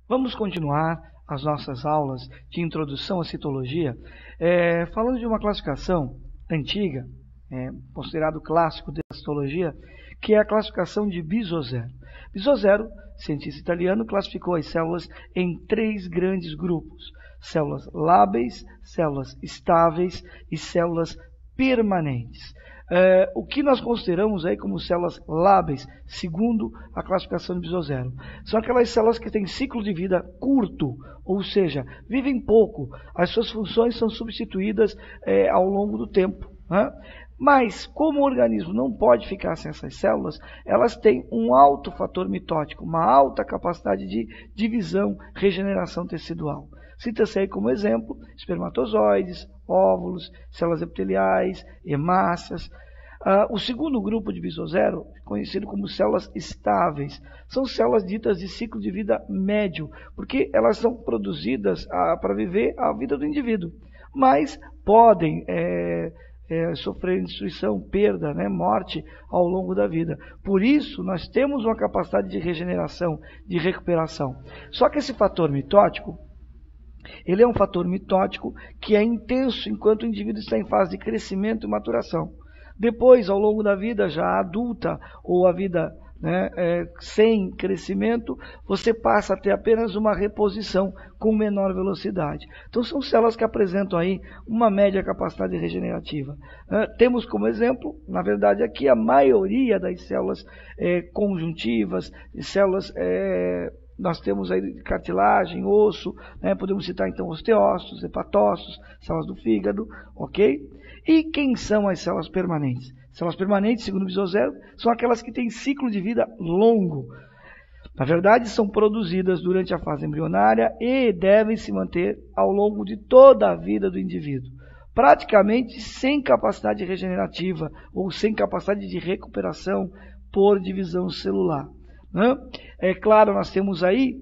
Vamos continuar as nossas aulas de introdução à citologia, falando de uma classificação antiga, considerado clássico da citologia, que é a classificação de Bisozero. Bisozero, cientista italiano, classificou as células em 3 grandes grupos: células lábeis, células estáveis e células permanentes. O que nós consideramos aí como células lábeis, segundo a classificação de Bisozero, são aquelas células que têm ciclo de vida curto, ou seja, vivem pouco, as suas funções são substituídas ao longo do tempo, né? Mas, como o organismo não pode ficar sem essas células, elas têm um alto fator mitótico, uma alta capacidade de divisão, regeneração tecidual. Cita-se aí como exemplo espermatozoides, óvulos, células epiteliais, hemácias. O segundo grupo de Bisozero, conhecido como células estáveis, são células ditas de ciclo de vida médio, porque elas são produzidas para viver a vida do indivíduo, mas podem sofrer destruição, perda, morte ao longo da vida. Por isso, nós temos uma capacidade de regeneração, de recuperação. Só que esse fator mitótico, ele é um fator mitótico que é intenso enquanto o indivíduo está em fase de crescimento e maturação. Depois, ao longo da vida já adulta ou a vida sem crescimento, você passa a ter apenas uma reposição com menor velocidade. Então são células que apresentam aí uma média capacidade regenerativa. Temos como exemplo, na verdade aqui, a maioria das células conjuntivas, células... Nós temos aí cartilagem, osso, podemos citar então osteócitos, hepatócitos, células do fígado, ok? E quem são as células permanentes? Células permanentes, segundo Bisozero, são aquelas que têm ciclo de vida longo. Na verdade, são produzidas durante a fase embrionária e devem se manter ao longo de toda a vida do indivíduo, praticamente sem capacidade regenerativa ou sem capacidade de recuperação por divisão celular. É claro, nós temos aí,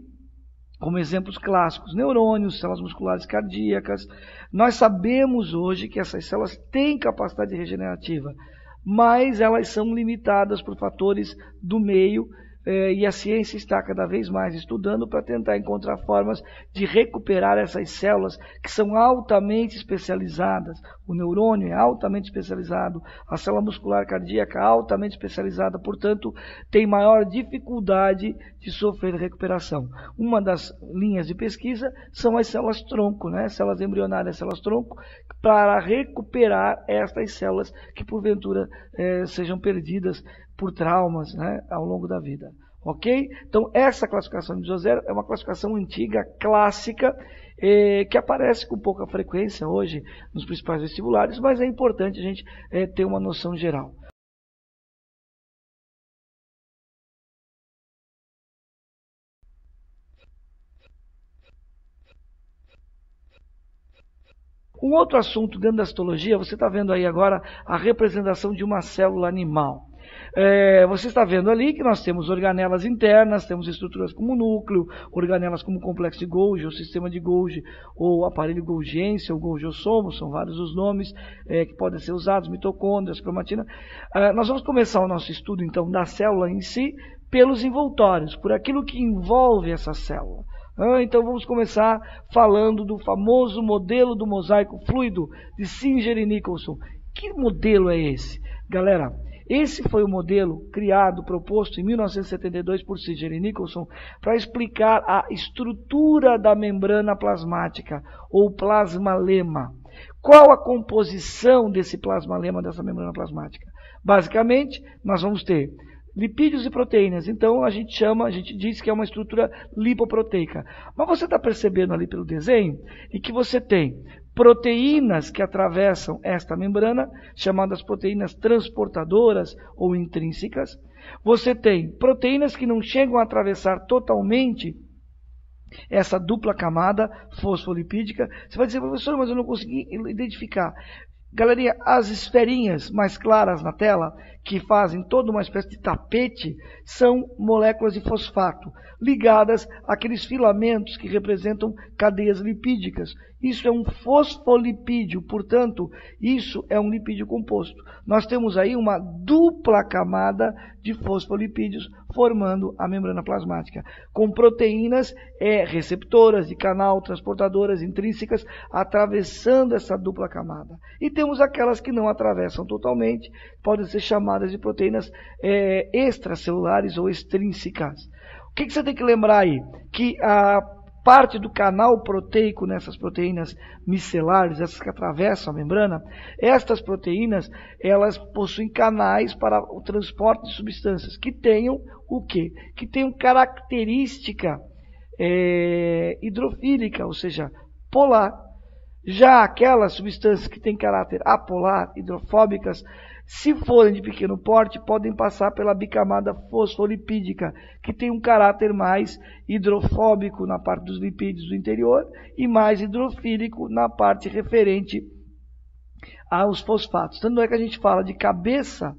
como exemplos clássicos, neurônios, células musculares cardíacas. Nós sabemos hoje que essas células têm capacidade regenerativa, mas elas são limitadas por fatores do meio, e a ciência está cada vez mais estudando para tentar encontrar formas de recuperar essas células que são altamente especializadas. O neurônio é altamente especializado, a célula muscular cardíaca é altamente especializada, portanto, tem maior dificuldade de sofrer recuperação. Uma das linhas de pesquisa são as células tronco, células embrionárias, células tronco, para recuperar estas células que porventura sejam perdidas por traumas ao longo da vida. Ok? Então, essa classificação de Bisozero é uma classificação antiga, clássica, que aparece com pouca frequência hoje nos principais vestibulares, mas é importante a gente ter uma noção geral. Um outro assunto dentro da citologia, você está vendo aí agora a representação de uma célula animal. Você está vendo ali que nós temos organelas internas, temos estruturas como núcleo, organelas como complexo de Golgi, ou sistema de Golgi, ou aparelho golgiense, ou golgiosomo, são vários os nomes que podem ser usados, mitocôndrias, cromatina. Nós vamos começar o nosso estudo, então, da célula em si, pelos envoltórios, por aquilo que envolve essa célula. Então vamos começar falando do famoso modelo do mosaico fluido de Singer e Nicholson. Que modelo é esse? Galera, esse foi o modelo criado, proposto em 1972 por Singer e Nicholson para explicar a estrutura da membrana plasmática, ou plasmalema. Qual a composição desse plasmalema, dessa membrana plasmática? Basicamente, nós vamos ter lipídios e proteínas. Então a gente diz que é uma estrutura lipoproteica. Mas você está percebendo ali pelo desenho e que você tem proteínas que atravessam esta membrana, chamadas proteínas transportadoras ou intrínsecas. Você tem proteínas que não chegam a atravessar totalmente essa dupla camada fosfolipídica. Você vai dizer, professor, mas eu não consegui identificar. Galerinha, as esferinhas mais claras na tela, que fazem toda uma espécie de tapete, são moléculas de fosfato, ligadas àqueles filamentos que representam cadeias lipídicas. Isso é um fosfolipídio, portanto, isso é um lipídio composto. Nós temos aí uma dupla camada de fosfolipídios, formando a membrana plasmática, com proteínas receptoras de canal, transportadoras intrínsecas, atravessando essa dupla camada. E temos aquelas que não atravessam totalmente, podem ser chamadas de proteínas extracelulares ou extrínsecas. O que você tem que lembrar aí? Que a parte do canal proteico nessas proteínas micelares, essas que atravessam a membrana, estas proteínas, elas possuem canais para o transporte de substâncias que tenham o quê? Que tenham característica hidrofílica, ou seja, polar. Já aquelas substâncias que têm caráter apolar, hidrofóbicas, se forem de pequeno porte, podem passar pela bicamada fosfolipídica, que tem um caráter mais hidrofóbico na parte dos lipídios do interior e mais hidrofílico na parte referente aos fosfatos. Tanto é que a gente fala de cabeça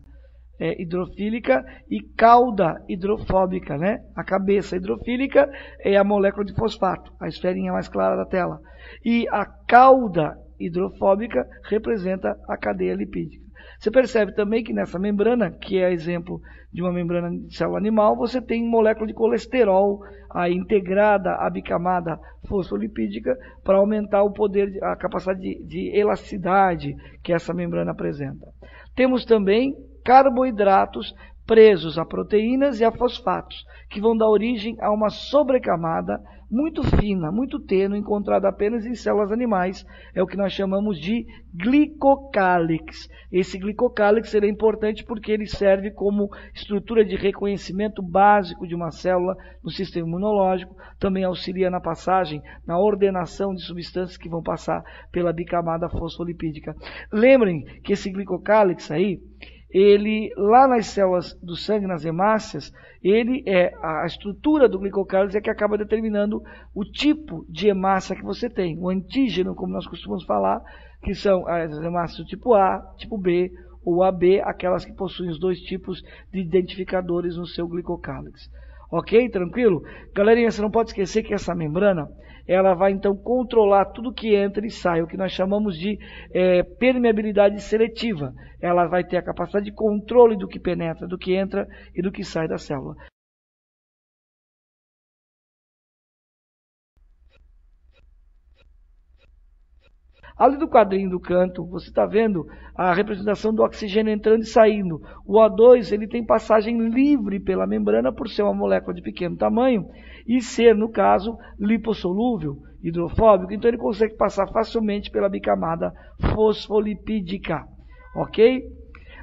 hidrofílica e cauda hidrofóbica, né? A cabeça hidrofílica é a molécula de fosfato, a esferinha mais clara da tela. E a cauda hidrofóbica representa a cadeia lipídica. Você percebe também que nessa membrana, que é exemplo de uma membrana de célula animal, você tem molécula de colesterol aí integrada à bicamada fosfolipídica para aumentar o poder, a capacidade de elasticidade que essa membrana apresenta. Temos também carboidratos presos a proteínas e a fosfatos, que vão dar origem a uma sobrecamada muito fina, muito tênue, encontrada apenas em células animais. É o que nós chamamos de glicocálix. Esse glicocálix é importante porque ele serve como estrutura de reconhecimento básico de uma célula no sistema imunológico, também auxilia na passagem, na ordenação de substâncias que vão passar pela bicamada fosfolipídica. Lembrem que esse glicocálix aí, ele, lá nas células do sangue, nas hemácias, a estrutura do glicocálix é que acaba determinando o tipo de hemácia que você tem. O antígeno, como nós costumamos falar, que são as hemácias do tipo A, tipo B ou AB, aquelas que possuem os dois tipos de identificadores no seu glicocálix. Ok? Tranquilo? Galerinha, você não pode esquecer que essa membrana, ela vai então controlar tudo que entra e sai, o que nós chamamos de permeabilidade seletiva. Ela vai ter a capacidade de controle do que penetra, do que entra e do que sai da célula. Ali do quadrinho do canto, você está vendo a representação do oxigênio entrando e saindo. O O2 ele tem passagem livre pela membrana por ser uma molécula de pequeno tamanho e ser, no caso, lipossolúvel, hidrofóbico. Então ele consegue passar facilmente pela bicamada fosfolipídica. Ok?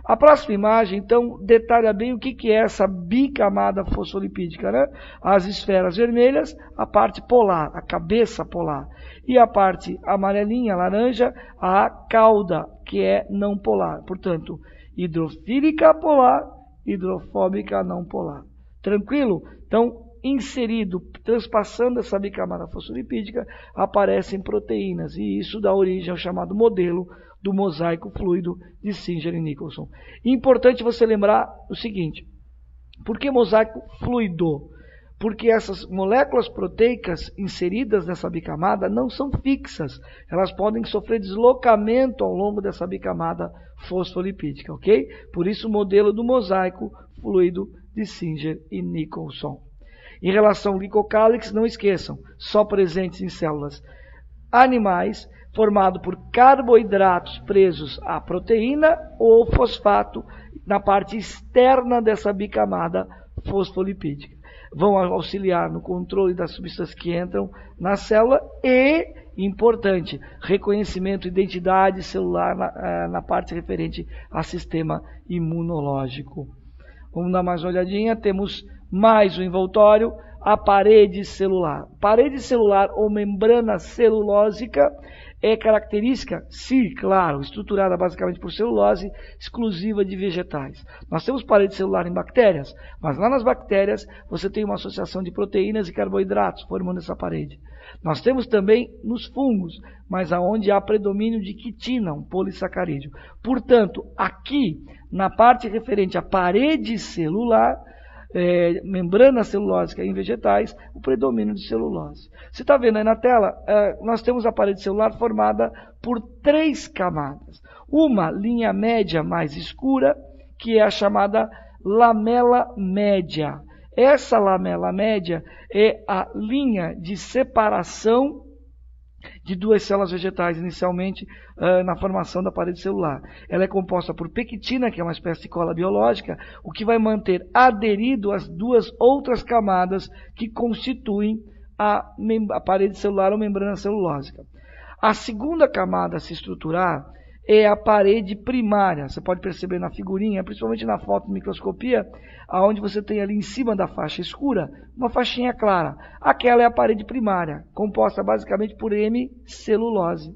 A próxima imagem, então, detalha bem o que é essa bicamada fosfolipídica, né? As esferas vermelhas, a parte polar, a cabeça polar. E a parte amarelinha, laranja, a cauda, que é não polar. Portanto, hidrofílica polar, hidrofóbica não polar. Tranquilo? Então, inserido, transpassando essa bicamada fosfolipídica, aparecem proteínas. E isso dá origem ao chamado modelo do mosaico fluido de Singer e Nicholson. Importante você lembrar o seguinte: por que mosaico fluido? Porque essas moléculas proteicas inseridas nessa bicamada não são fixas. Elas podem sofrer deslocamento ao longo dessa bicamada fosfolipídica, ok? Por isso o modelo do mosaico fluido de Singer e Nicholson. Em relação ao glicocálix, não esqueçam, só presentes em células animais, formado por carboidratos presos à proteína ou fosfato na parte externa dessa bicamada fosfolipídica. Vão auxiliar no controle das substâncias que entram na célula e, importante, reconhecimento, identidade celular na parte referente ao sistema imunológico. Vamos dar mais uma olhadinha, temos mais um envoltório, a parede celular. Parede celular ou membrana celulósica é característica, sim, claro, estruturada basicamente por celulose, exclusiva de vegetais. Nós temos parede celular em bactérias, mas lá nas bactérias você tem uma associação de proteínas e carboidratos formando essa parede. Nós temos também nos fungos, mas aonde há predomínio de quitina, um polissacarídeo. Portanto, aqui, na parte referente à parede celular, membrana celulósica em vegetais, o predomínio de celulose. Você está vendo aí na tela, nós temos a parede celular formada por 3 camadas. Uma linha média mais escura, que é a chamada lamela média. Essa lamela média é a linha de separação de duas células vegetais, inicialmente na formação da parede celular. Ela é composta por pectina, que é uma espécie de cola biológica, o que vai manter aderido as duas outras camadas que constituem a parede celular ou membrana celulósica. A segunda camada a se estruturar é a parede primária. Você pode perceber na figurinha, principalmente na foto de microscopia, onde você tem ali em cima da faixa escura, uma faixinha clara. Aquela é a parede primária, composta basicamente por hemicelulose.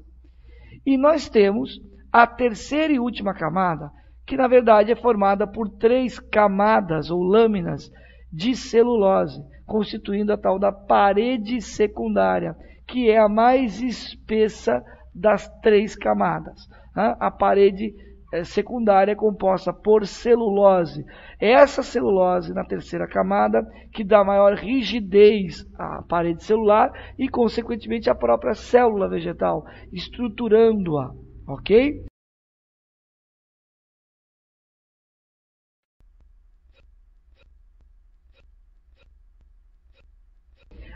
E nós temos a terceira e última camada, que na verdade é formada por 3 camadas ou lâminas de celulose, constituindo a tal da parede secundária, que é a mais espessa das 3 camadas. A parede secundária é composta por celulose. É essa celulose na terceira camada que dá maior rigidez à parede celular e, consequentemente, à própria célula vegetal, estruturando-a, ok?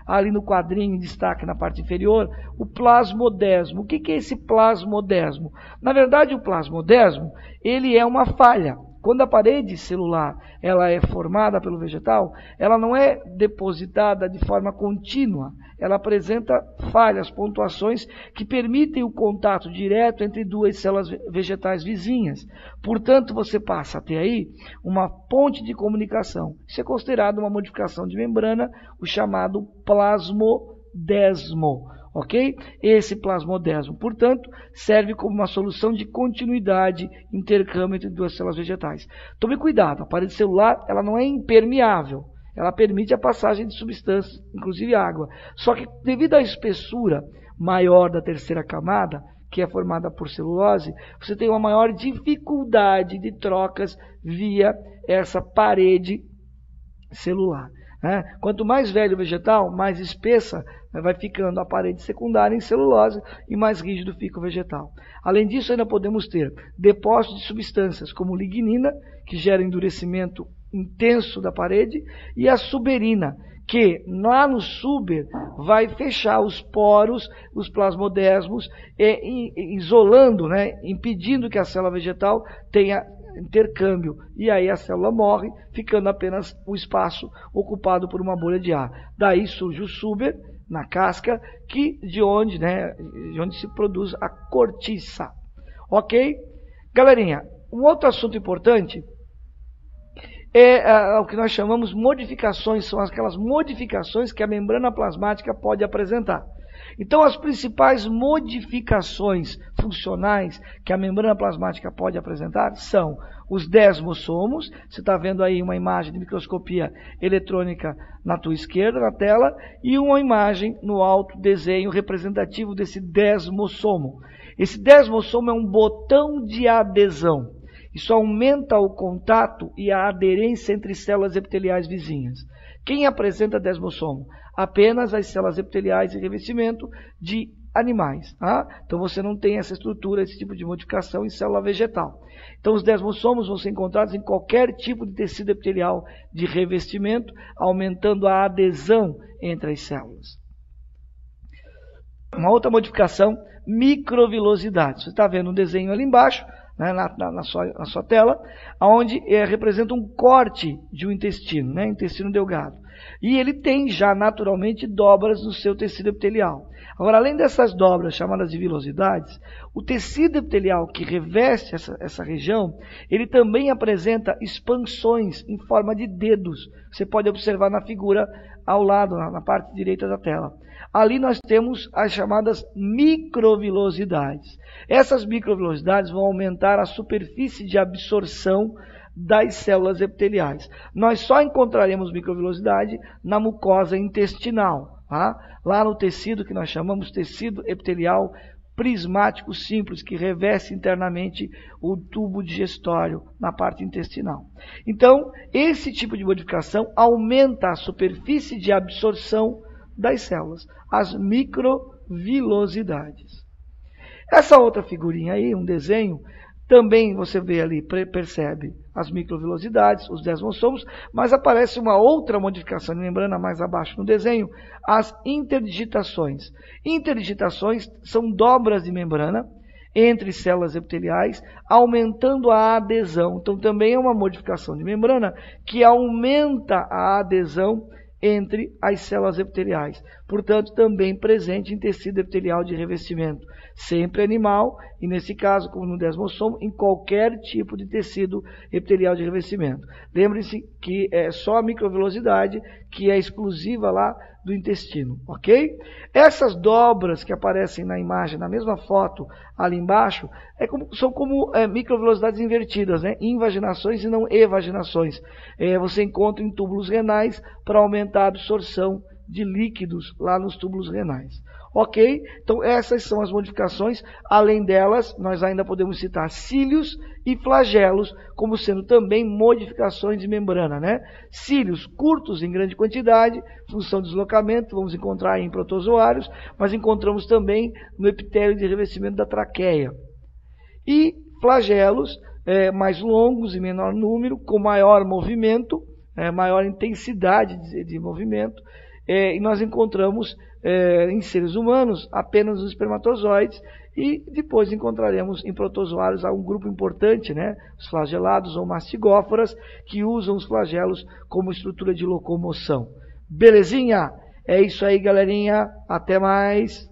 Ali no quadrinho, em destaque na parte inferior, o plasmodesmo. O que é esse plasmodesmo? Na verdade, o plasmodesmo, ele é uma falha. Quando a parede celular ela é formada pelo vegetal, ela não é depositada de forma contínua. Ela apresenta falhas, pontuações que permitem o contato direto entre duas células vegetais vizinhas. Portanto, você passa a ter aí uma ponte de comunicação. Isso é considerado uma modificação de membrana, o chamado plasmodesmo. Ok? Esse plasmodesmo, portanto, serve como uma solução de continuidade, intercâmbio entre duas células vegetais. Tome cuidado, a parede celular ela não é impermeável, ela permite a passagem de substâncias, inclusive água. Só que devido à espessura maior da terceira camada, que é formada por celulose, você tem uma maior dificuldade de trocas via essa parede celular. Quanto mais velho o vegetal, mais espessa vai ficando a parede secundária em celulose e mais rígido fica o vegetal. Além disso, ainda podemos ter depósitos de substâncias como lignina, que gera endurecimento intenso da parede, e a suberina, que lá no suber vai fechar os poros, os plasmodesmos, isolando, impedindo que a célula vegetal tenha intercâmbio, e aí a célula morre, ficando apenas o espaço ocupado por uma bolha de ar. Daí surge o suber na casca, de onde se produz a cortiça. Ok? Galerinha, um outro assunto importante é o que nós chamamos modificações, são aquelas modificações que a membrana plasmática pode apresentar. Então, as principais modificações funcionais que a membrana plasmática pode apresentar são os desmossomos. Você está vendo aí uma imagem de microscopia eletrônica na tua esquerda, na tela, e uma imagem no alto desenho representativo desse desmossomo. Esse desmossomo é um botão de adesão. Isso aumenta o contato e a aderência entre células epiteliais vizinhas. Quem apresenta desmossomo? Apenas as células epiteliais de revestimento de animais. Então você não tem essa estrutura, esse tipo de modificação em célula vegetal. Então os desmossomos vão ser encontrados em qualquer tipo de tecido epitelial de revestimento, aumentando a adesão entre as células. Uma outra modificação, microvilosidade. Você está vendo um desenho ali embaixo, na sua tela, onde representa um corte de um intestino, intestino delgado. E ele tem já naturalmente dobras no seu tecido epitelial. Agora, além dessas dobras chamadas de vilosidades, o tecido epitelial que reveste essa região, ele também apresenta expansões em forma de dedos. Você pode observar na figura ao lado, na parte direita da tela. Ali nós temos as chamadas microvilosidades. Essas microvilosidades vão aumentar a superfície de absorção das células epiteliais. Nós só encontraremos microvilosidade na mucosa intestinal, lá no tecido que nós chamamos tecido epitelial prismático simples, que reveste internamente o tubo digestório na parte intestinal. Então, esse tipo de modificação aumenta a superfície de absorção das células, as microvilosidades. Essa outra figurinha aí, um desenho, Também você vê ali, percebe as microvilosidades, os desmossomos, mas aparece uma outra modificação de membrana mais abaixo no desenho, as interdigitações. Interdigitações são dobras de membrana entre células epiteliais, aumentando a adesão. Então também é uma modificação de membrana que aumenta a adesão entre as células epiteliais. Portanto, também presente em tecido epitelial de revestimento. Sempre animal, e nesse caso, como no desmossomo, em qualquer tipo de tecido epitelial de revestimento. Lembre-se que é só a microvilosidade que é exclusiva lá do intestino, ok? Essas dobras que aparecem na imagem, na mesma foto ali embaixo, são como microvilosidades invertidas, né? Invaginações e não evaginações. Você encontra em túbulos renais para aumentar a absorção de líquidos lá nos túbulos renais. Ok? Então essas são as modificações. Além delas, nós ainda podemos citar cílios e flagelos como sendo também modificações de membrana, né? Cílios curtos em grande quantidade, função de deslocamento, vamos encontrar em protozoários, mas encontramos também no epitélio de revestimento da traqueia. E flagelos mais longos e menor número, com maior movimento, maior intensidade de movimento, e nós encontramos em seres humanos apenas os espermatozoides, e depois encontraremos em protozoários um grupo importante, né, os flagelados ou mastigóforas, que usam os flagelos como estrutura de locomoção. Belezinha? É isso aí, galerinha. Até mais.